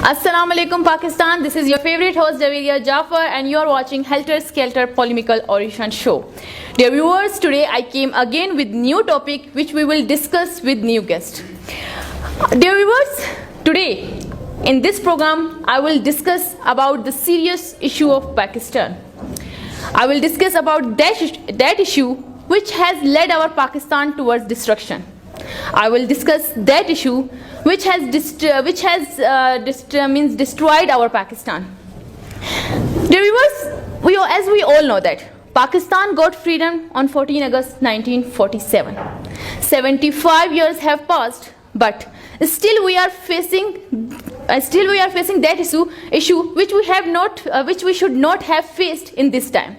Assalamu alaikum Pakistan. This is your favorite host Javeria Jafar and you are watching Helter Skelter Polemical Origin Show. Dear viewers, today I came again with new topic which we will discuss with new guest. Dear viewers, today in this program I will discuss about the serious issue of Pakistan. I will discuss about that issue which has led our Pakistan towards destruction. I will discuss that issue which has destroyed our Pakistan. Dear viewers, as we all know that Pakistan got freedom on 14 August 1947. 75 years have passed, but still we are facing that issue which we should not have faced in this time.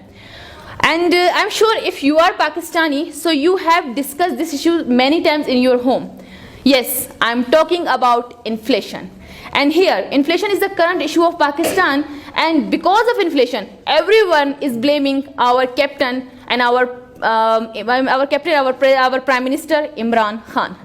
And I'm sure if you are Pakistani, so you have discussed this issue many times in your home. Yes, I'm talking about inflation. And here, inflation is the current issue of Pakistan, and because of inflation, everyone is blaming our captain and our Prime Minister Imran Khan.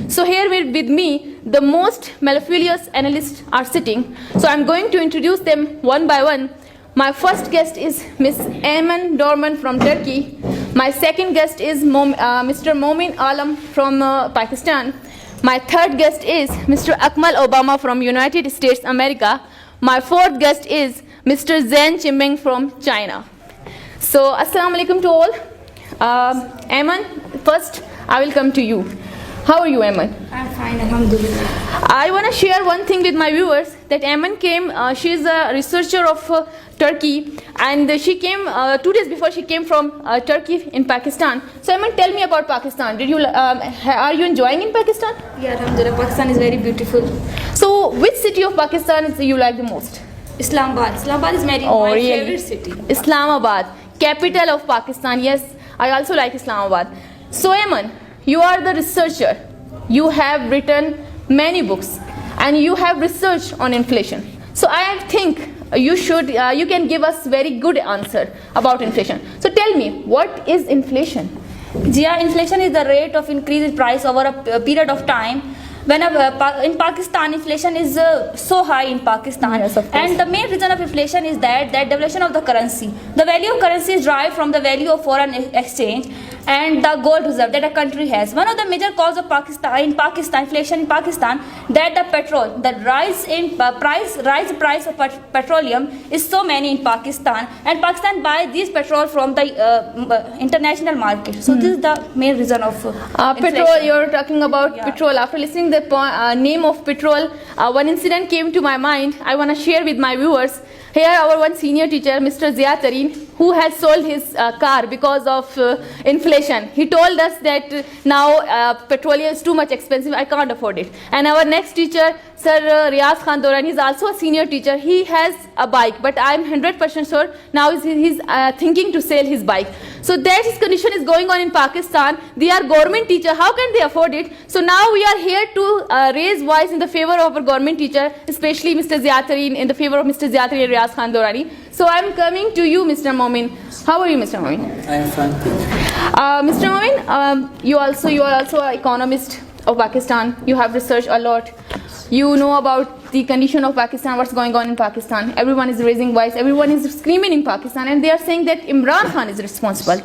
So here with me, the most malafilious analysts are sitting. So I'm going to introduce them one by one. My first guest is Ms. Ayman Dorman from Turkey. My second guest is Mr. Momin Alam from Pakistan. My third guest is Mr. Akmal Obama from United States America. My fourth guest is Mr. Zain Chimbing from China. So, Assalamu alaikum to all. Ayman, first I will come to you. How are you, Ayman? I'm fine, alhamdulillah. I want to share one thing with my viewers that Ayman came, she is a researcher of Turkey, and she came 2 days before she came from Turkey in Pakistan. So Ayman, tell me about Pakistan. Are you enjoying in Pakistan? Yeah, alhamdulillah, Pakistan is very beautiful. So which city of Pakistan is you like the most? Islamabad. Islamabad is my favorite city. Islamabad, capital of Pakistan. Yes, I also like Islamabad. So Ayman, you are the researcher. You have written many books and you have researched on inflation. So I think you can give us very good answer about inflation. So tell me, what is inflation? Yeah, inflation is the rate of increase in price over a period of time. In Pakistan, inflation is so high in Pakistan. Yes, of course. And the main reason of inflation is that devaluation of the currency. The value of currency is derived from the value of foreign exchange and the gold reserve that a country has. One of the major causes of inflation in Pakistan, that the petrol, the rise price of petroleum is so many in Pakistan, and Pakistan buys these petrol from the international market. So this is the main reason of petrol. You're talking about petrol. After listening the name of petrol, one incident came to my mind. I want to share with my viewers. Here our one senior teacher, Mr. Zia Tareen, who has sold his car because of inflation. He told us that now petroleum is too much expensive, I can't afford it. And our next teacher, Sir Riaz Khan Dorani, is also a senior teacher. He has a bike, but I'm 100% sure now he's thinking to sell his bike. So that his condition is going on in Pakistan. They are government teacher. How can they afford it? So now we are here to raise voice in the favor of our government teacher, especially Mr. Zia Tareen, in the favor of Mr. Zia Tareen and Riaz Khan Dorani. So I'm coming to you, Mr. Momin. How are you, Mr. Momin? I am fine. Mr. Momin, you are also an economist of Pakistan. You have researched a lot. You know about the condition of Pakistan, what's going on in Pakistan. Everyone is raising voice. Everyone is screaming in Pakistan, and they are saying that Imran Khan is responsible.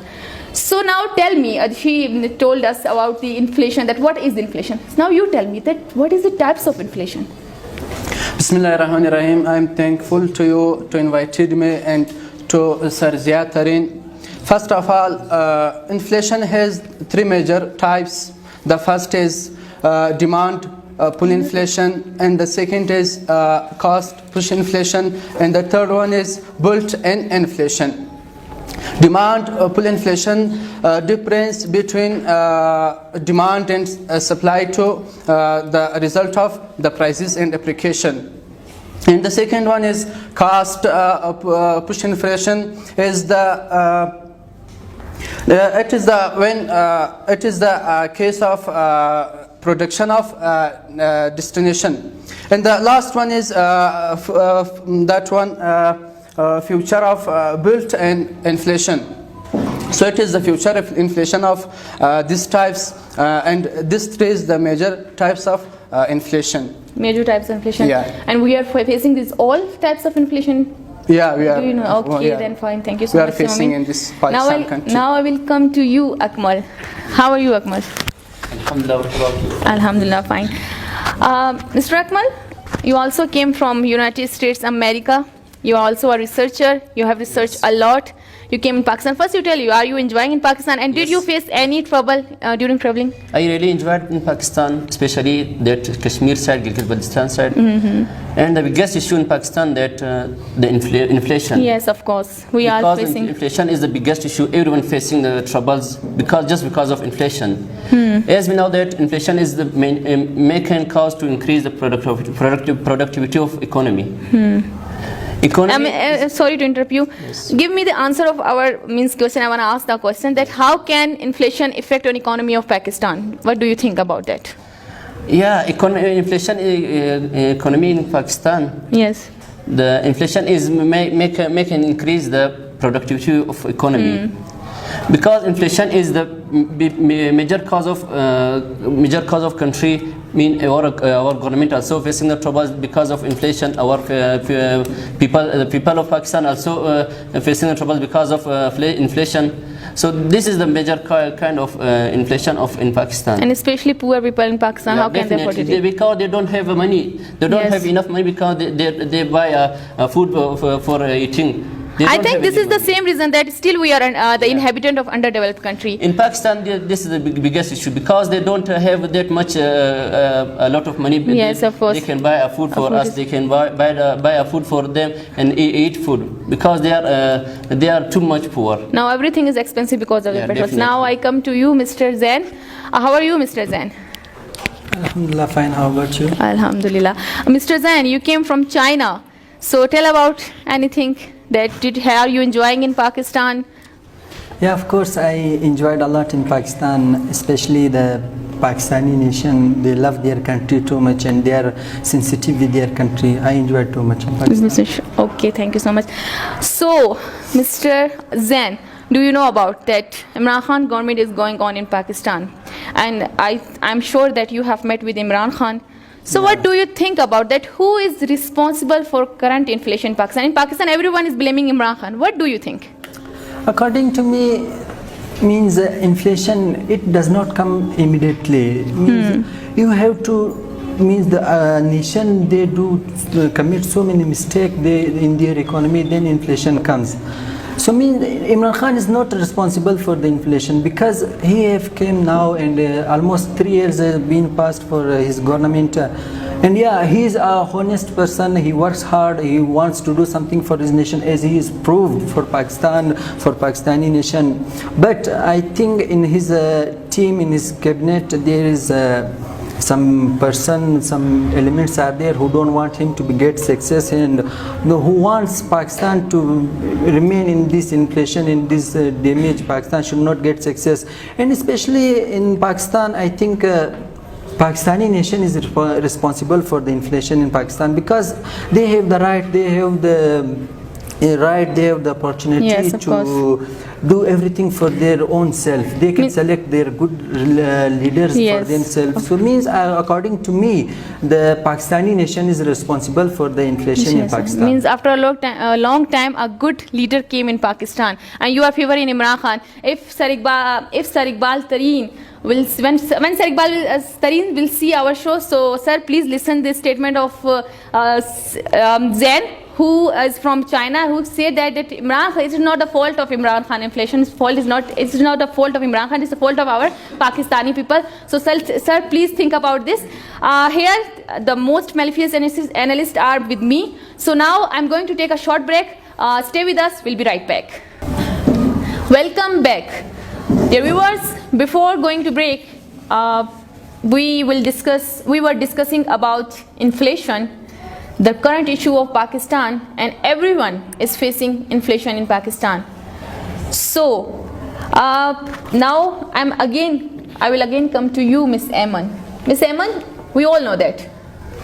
So now tell me, she told us about the inflation, that what is inflation. Now you tell me that what is the types of inflation. Bismillahirrahmanirrahim. I am thankful to you to invited me and to Sir Zia Tareen. First of all, inflation has three major types. The first is demand pull inflation, and the second is cost push inflation, and the third one is built-in inflation. Demand pull inflation, difference between demand and supply to the result of the prices and application. And the second one is cost push inflation. Is the it is the case of production of destination, and the last one is future of built-in inflation. So it is the future of inflation of these types, and this is the major types of inflation. Major types of inflation. Yeah. And we are facing these all types of inflation. Yeah, we are. Do you know? Okay, well, yeah. then fine. Thank you so We much. are facing Somin. in this Pakistan country. Now I will come to you, Akmal. How are you, Akmal? Alhamdulillah, what about you? Alhamdulillah, fine. Mr. Akmal, you also came from United States, America. You are also a researcher. You have researched a lot. You came in Pakistan. First, you tell you, are you enjoying in Pakistan? And did Yes. you face any trouble during traveling? I really enjoyed in Pakistan, especially that Kashmir side, Gilgit-Baltistan side. And the biggest issue in Pakistan that the inflation. Yes, of course. We are Because facing. inflation is the biggest issue. Everyone facing the troubles because of inflation. As we know that inflation is the main cause to increase the productivity of economy. Economy. Sorry to interrupt you. Give me the answer of our question. I want to ask the question that how can inflation affect on economy of Pakistan? What do you think about that? Yeah, inflation economy in Pakistan. Yes. The inflation is make an increase the productivity of economy. Because inflation is the major cause of country. Mean our government also facing the troubles because of inflation. Our the people of Pakistan also facing the troubles because of inflation. So this is the major kind of inflation in Pakistan. And especially poor people in Pakistan, Yeah, how can they afford definitely. it? Because they don't have money. They don't Yes. have enough money because they buy food for eating. They I don't think have this any is the money. same reason that still we are the inhabitant of underdeveloped country. In Pakistan, this is the biggest issue because they don't have that much a lot of money. Yes, of course. They can buy a food for Food us. is- They can buy a food for them and eat food because they are too much poor. Now everything is expensive because of the Yeah, petrols. definitely. Now I come to you, Mr. Zain. How are you, Mr. Zain? Alhamdulillah, fine. How about you? Alhamdulillah. Mr. Zain, you came from China. So tell about anything that are you enjoying in Pakistan? Yeah, of course, I enjoyed a lot in Pakistan, especially the Pakistani nation. They love their country too much and they are sensitive with their country. I enjoyed too much in Pakistan. Okay, thank you so much. So, Mr. Zain, do you know about that Imran Khan government is going on in Pakistan? And I'm sure that you have met with Imran Khan. So what do you think about that? Who is responsible for current inflation in Pakistan? In Pakistan, everyone is blaming Imran Khan. What do you think? According to me, means inflation, it does not come immediately. Means you have to, means the nation, they do commit so many mistakes in their economy, then inflation comes. So mean Imran Khan is not responsible for the inflation because he have came now and almost 3 years has been passed for his government. And yeah, he is a honest person. He works hard. He wants to do something for his nation, as he is proved for Pakistan, for Pakistani nation. But I think in his team, in his cabinet, there is some person, some elements are there who don't want him to get success and who wants Pakistan to remain in this inflation, in this damage. Pakistan should not get success. And especially in Pakistan, I think Pakistani nation is responsible for the inflation in Pakistan because they have the right, they have the opportunity Yes, of to course. do everything for their own self. They can select their good leaders Yes. for themselves. So means according to me, the Pakistani nation is responsible for the inflation in Yes, Pakistan. means after a long time, a good leader came in Pakistan, and you are favoring Imran Khan. If Sir Iqbal Tareen will, when Sir Iqbal Tareen will see our show, so sir, please listen this statement of Zain, who is from China, who said that Imran Khan, it is not the fault of Imran Khan. Inflation is not the fault of Imran Khan. It's the fault of our Pakistani people. So, sir, please think about this. Here, the most malicious analysts are with me. So now I'm going to take a short break. Stay with us. We'll be right back. Welcome back, dear viewers. Before going to break, we were discussing about inflation, the current issue of Pakistan, and everyone is facing inflation in Pakistan. So now I will again come to you, Miss Ayman. Miss Ayman, we all know that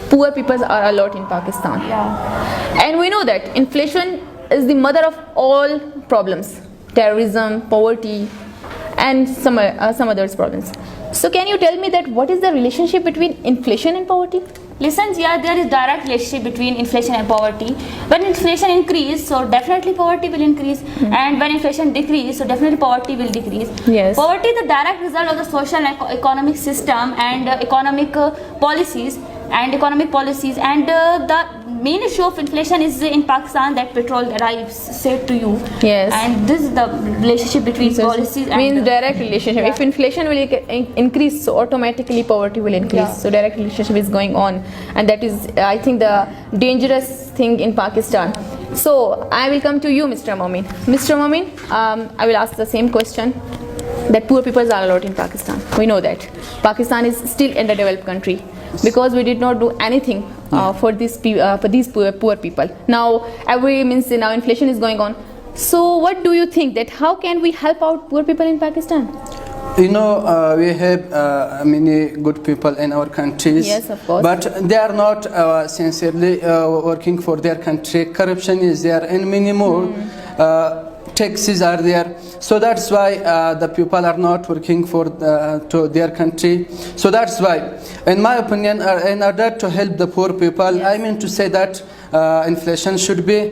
poor people are a lot in Pakistan. Yeah. And we know that inflation is the mother of all problems: terrorism, poverty, and some other problems. So can you tell me that what is the relationship between inflation and poverty? Listen, yeah, there is direct relationship between inflation and poverty. When inflation increase, so definitely poverty will increase, and when inflation decrease, so definitely poverty will decrease. Yes. Poverty is the direct result of the social and economic system and economic policies and the main issue of inflation is in Pakistan, that petrol that I said to you. Yes. And this is the relationship between policies and means direct relationship. Yeah. If inflation will increase, so automatically poverty will increase. Yeah. So direct relationship is going on, and that is, I think, the dangerous thing in Pakistan. So I will come to you, Mr. Momin. Mr. Momin, I will ask the same question. That poor people are a lot in Pakistan. We know that Pakistan is still an underdeveloped country because we did not do anything for these poor people. Now now inflation is going on. So what do you think, that how can we help out poor people in Pakistan? You know, we have many good people in our countries. Yes, of course. But they are not sincerely working for their country. Corruption is there, and many more. Taxes are there, so that's why the people are not working for to their country. So that's why, in my opinion, in order to help the poor people, I mean to say that inflation should be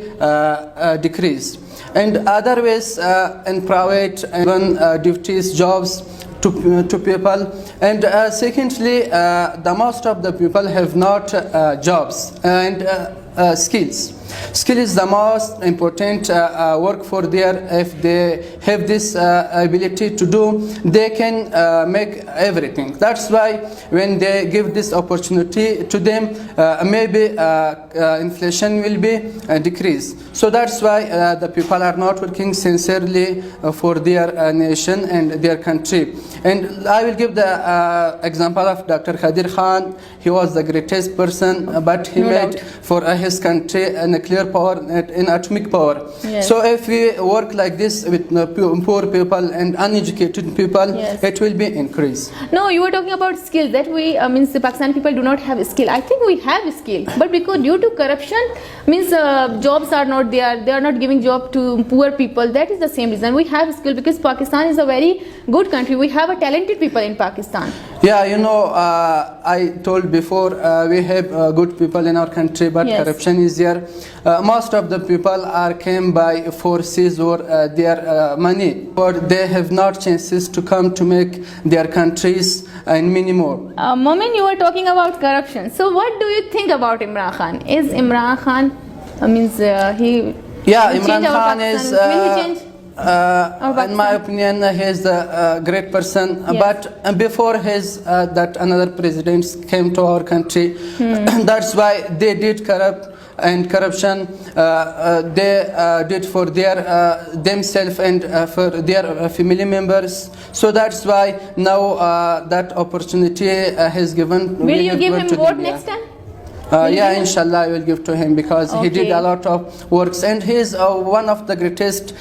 decreased, and other ways in private and duties, jobs to people. And secondly, the most of the people have not jobs and skills. Skill is the most important work for their. If they have this ability to do, they can make everything. That's why when they give this opportunity to them, maybe inflation will be decreased. So that's why the people are not working sincerely for their nation and their country. And I will give the example of Dr. Khadir Khan. He was the greatest person, but he made for his country a nuclear power and atomic power. Yes. So if we work like this with poor people and uneducated people, Yes. it will be increased. No, you were talking about skills, that we means the Pakistani people do not have skill. I think we have skill, but because due to corruption, means jobs are not there. They are not giving job to poor people. That is the same reason. We have skill because Pakistan is a very good country. We have a talented people in Pakistan. Yeah, you know, I told before, we have good people in our country, but Yes. corruption is there. Most of the people are came by forces or their money, but they have not chances to come to make their countries and many more. Momin, you were talking about corruption. So what do you think about Imran Khan? Is Imran Khan means he? Yeah, will Imran change our Khan Pakistan? is, Will he change? in my opinion, he is a great person. Yes. But before his that another presidents came to our country, that's why they did corruption. They did for their themselves and for their family members. So that's why now that opportunity has given. Will you give him to vote them, yeah. next time? Yeah, inshallah, I will give to him because he did Okay. a lot of works, and he is one of the greatest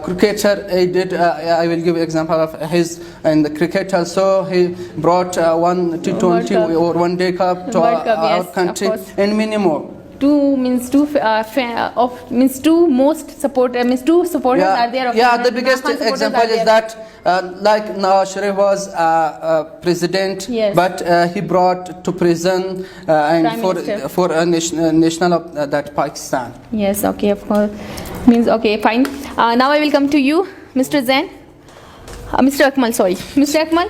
cricketer. He did. I will give example of his in the cricket also. He brought one T20 Cup. or one day cup to World Cup, our yes, of country, course. and many more. Two most supporter two supporters are there. Of Yeah, Imran the biggest Khan supporters example are is there. that like Nawaz Sharif was president, Yes. but he brought to prison and Prime Minister. for a national of that Pakistan. Yes, okay, of course. Means okay, fine. Now I will come to you, Mr. Zain. Mr. Akmal, sorry. Mr. Akmal,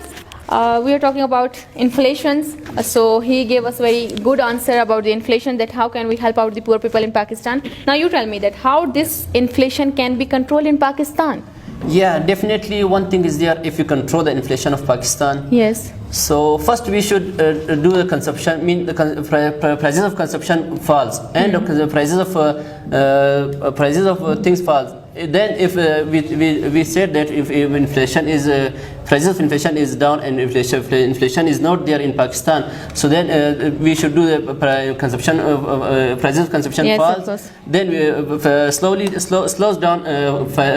we are talking about inflations. So he gave us very good answer about the inflation, that how can we help out the poor people in Pakistan. Now you tell me that how this inflation can be controlled in Pakistan. Yeah, definitely one thing is there, if you control the inflation of Pakistan. Yes. So first we should do the consumption, prices of consumption falls, and the prices of things falls. Then if we said that if inflation is prices of inflation is down and inflation is not there in Pakistan, so then we should do the prices of consumption Yes, of falls. course. Then we slows down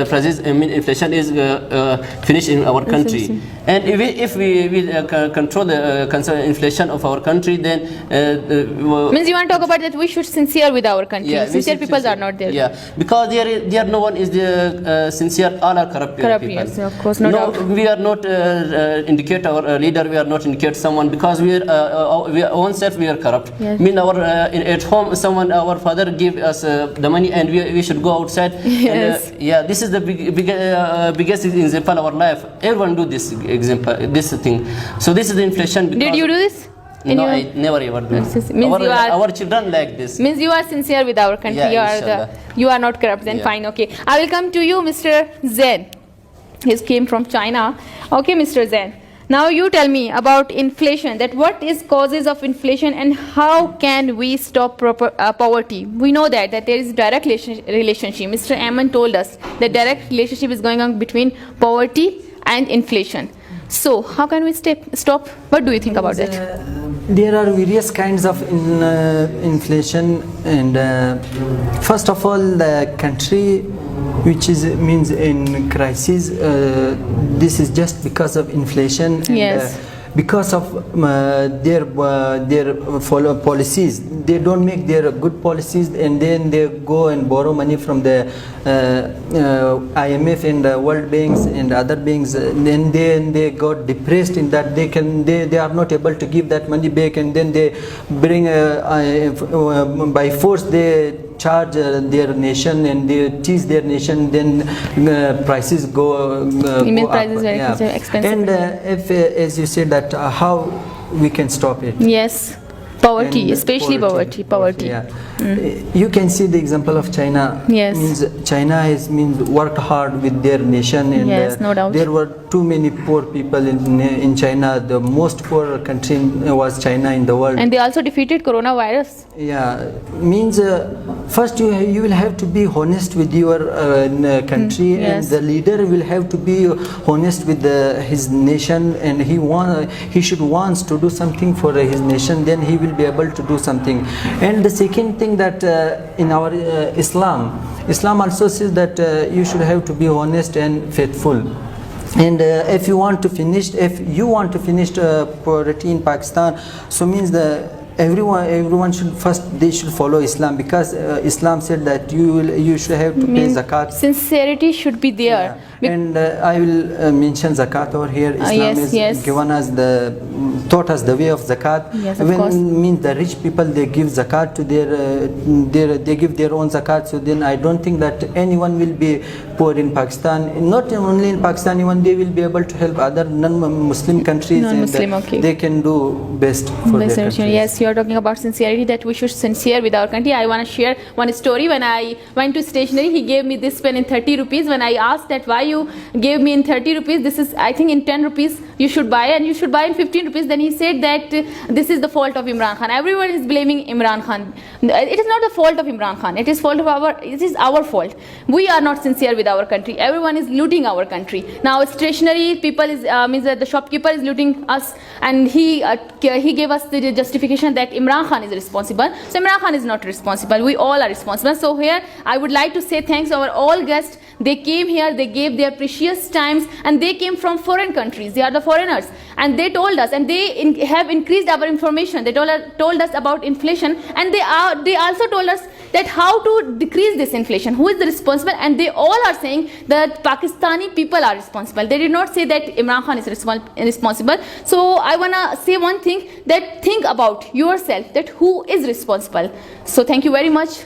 prices. I mean, inflation is finished in our country. And if we control the inflation of our country, then Means you want to talk about that we should sincere with our country. we Sincere should people are not there. Yeah, because there no one is the sincere. All are corrupt Corrupt, people. yes, of course, no doubt. We are not not indicate our leader, we are not indicate someone, because we are ourselves we are corrupt. Yes. Mean at home someone, our father give us the money and we should go outside. Yes. And, yeah, this is the biggest example of our life. Everyone do this example, this thing. So this is the inflation. Did you do this? In No, your- I never ever do. Means you are- Our children like this. Means you are sincere with our country. Yeah, You are not corrupt. Then Yeah. fine. Okay. I will come to you, Mr. Zen. He came from China. Okay, Mr. Zen. Now you tell me about inflation. That what is causes of inflation and how can we stop poverty? We know that there is direct relationship. Mr. Aman told us that direct relationship is going on between poverty and inflation. So how can we stop? What do you think about that? There are various kinds of inflation, and first of all, the country which is means in crisis. This is just because of inflation. And, Yes. because of their follow policies, they don't make their good policies, and then they go and borrow money from the IMF and World Banks and other banks. Then they got depressed in that they are not able to give that money back, and then they bring by force they charge their nation and they tease their nation. Then prices go Email up. prices very expensive. And if as you said that how we can stop it. Yes. Poverty, And especially poverty. Yeah. You can see the example of China. Yes. Means China means worked hard with their nation, and Yes, no doubt. there were too many poor people in China. The most poor country was China in the world. And they also defeated coronavirus. Yeah, means first you will have to be honest with your country, yes. and the leader will have to be honest with his nation, and he should wants to do something for his nation. Then he will be able to do something. And the second thing that in our Islam also says that you should have to be honest and faithful. And if you want to finish poverty in Pakistan, so means everyone should follow Islam, because Islam said that you should have to pay zakat. Sincerity should be there. Yeah. And I will mention zakat over here. Islam yes. given us taught us the way of zakat. Yes, of course. Means the rich people, they give zakat to they give their own zakat. So then I don't think that anyone will be poor in Pakistan. Not only in Pakistan, even they will be able to help other non-Muslim countries. Non-Muslim, and okay. they can do best for their countries. Yes, you are talking about sincerity, that we should sincere with our country. I want to share one story. When I went to stationery, he gave me this pen in 30 rupees. When I asked that why you gave me in 30 rupees, this is I think in 10 rupees you should buy, and you should buy in 15 rupees. Then he said that this is the fault of Imran Khan. Everyone is blaming Imran Khan. It is not the fault of Imran Khan. It is our fault. We are not sincere with our country. Everyone is looting our country. Now stationery people means that the shopkeeper is looting us, and he gave us the justification that Imran Khan is responsible. So Imran Khan is not responsible. We all are responsible. So here I would like to say thanks to our all guests. They came here, they gave their precious times, and they came from foreign countries. They are the foreigners, and they told us, and they have increased our information. They told us about inflation, and they also told us that how to decrease this inflation, who is the responsible, and they all are saying that Pakistani people are responsible. They did not say that Imran Khan is responsible. So I want to say one thing, that think about yourself, that who is responsible. So thank you very much.